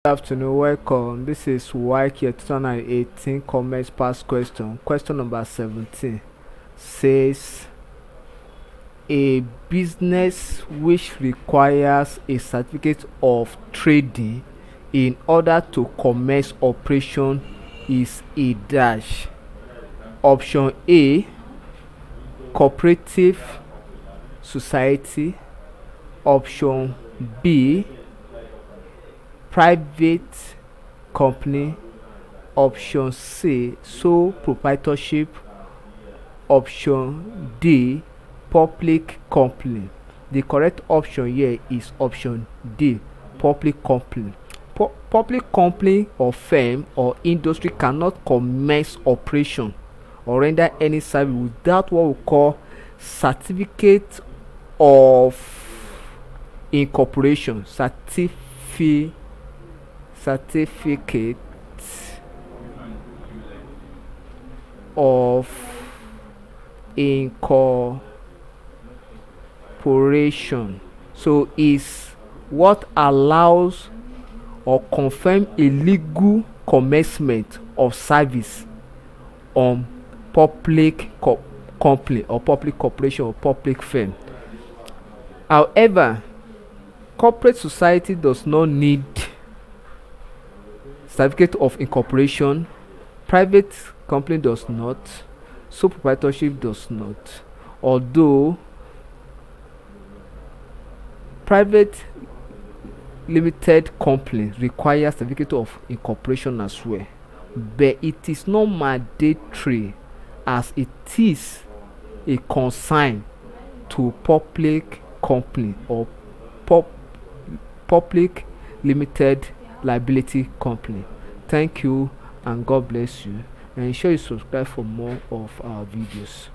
Good afternoon, welcome. This is Waec 2018 Commerce Past Question. Question number 17 says a business which requires a certificate of trading in order to commence operation is a dash. Option A, cooperative society. Option B, private company. Option C, sole proprietorship. Option D, public company. The correct option here is option D, public company. Public company or firm or industry cannot commence operation or render any service without what we call certificate of incorporation. Certificate of incorporation. So is what allows or confirm a legal commencement of service on public company or public corporation or public firm. However, corporate society does not need certificate of incorporation. Private company does not. Sole proprietorship does not. Although private limited company requires certificate of incorporation as well, but it is not mandatory as it is a consign to public company or public limited liability company. Thank you and God bless you, and ensure you subscribe for more of our videos.